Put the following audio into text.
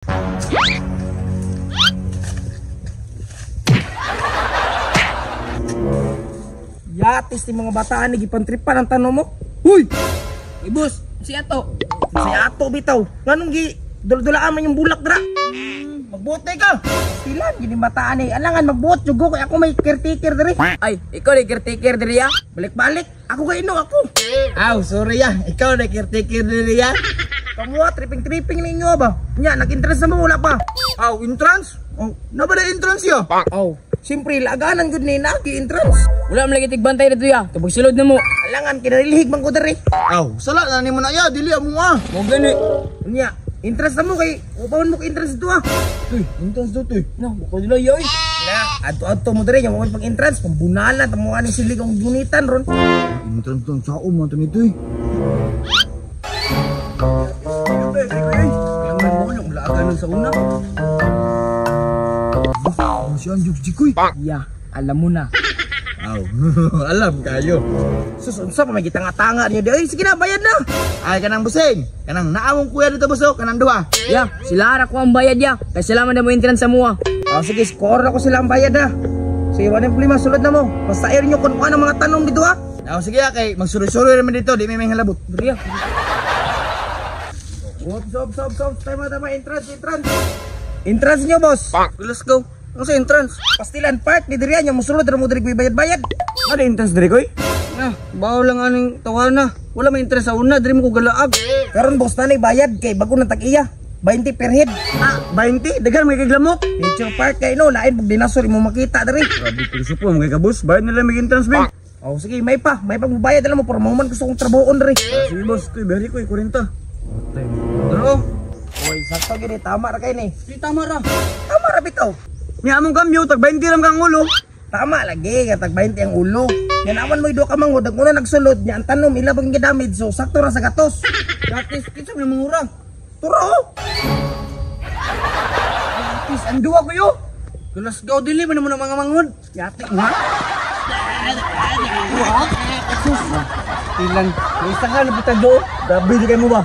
Yatis ni mga bataan ni gipantripan ang tanong mo. Huy! Boss, si Ato. Si Ato bitaw. Nganong gi dula-dulaan man yung bulak dra? Magbuot ka. Sila gini bataan ni. Alangan magbuot jugo kay ako may caretaker diri. Ay, ikaw na caretaker diri ya. Balik-balik. Ako kay ino ako. Aw, sorry ya. Ikaw na caretaker diri ya. Kamu tripping ninyo ba? Nya nag-entrance na mo wala pa. Aw, entrance? Oh, Nabada entrance ya? aw. Siyempre laganan gud ni na gi-entrance. Wala man lagi tigbantay dito ya. Tubog sulod na mo. Alangan kinalihig man ko diri. Aw, sala na nimo na ya, dili mo ah. Mo gani. Nya, entrance na mo kay upawon mo kay entrance dito ah. Uy, entrance dito eh. Na, ko dila ya. Na, ato mo diri yung pag entrance pambunalan tamo ani silig ang gunitan ron. Entrance tong sao man to nito eh. Kailangan mo yung laganan sa una. Siyan juk jikoy. Ya, alam mo na. Aw, alam kayo. Sus, unsa pa may gitanga-tanga niyo di. Ay, sige na, bayad na. Ay kanang busing. Kanang naamong kuya dito busok, kanang duha. Ya, sila ra ko ang bayad ya. Kay sila man na mo entrance sa mua. Sige, score ako sila ang bayad ha. Sige, wala yung problema, sulod na mo. Basta air nyo kung ano mga tanong dito ha. Aw sige kay magsuroy-suroy naman dito, di may halabot. Diri ya. Stop. Tama, entrance. Entrance nyo, boss. Let's go. Ano sa entrance? Pastilan Park, di diri yan. Yung musulod, mo diri ko bayad-bayad. Ano entrance diri koy? Ah, bawo lang aning tawanan na. Wala may interest sa una, diri mo ko galaag. Karon boss na bayad kay bago na tag-iya. 20 per head. Ah, 20? Dagan may kaglamok. Nature Park kay no, lain pag dinosaur mo makita diri. Grabe puso po, mga kabus. Bayad nila may entrance ba? Oh, sige, may pa magbayad alam mo para mo man gusto kong trabahoon diri. Sige boss, koy bari koy 40. Daro. Oy, sakto gini, tama ra kay ni. Di tama ra. Tama ra bitaw. Ni among kamyo tag 20 ram kang ulo. Tama lagi, katag 20 ang ulo. Yan awan mo do ka mangod, ang una nagsulod niya ang tanom ila bang gidamage so sakto ra sa gatos. Gratis kinsa may mura. Turo. Gratis ang duwa ko yo. Kulas gaw dili man mo na mga mangod. Yati nga. Sus. Tilan, may isa nga nabutag do. Grabe di kay mo ba?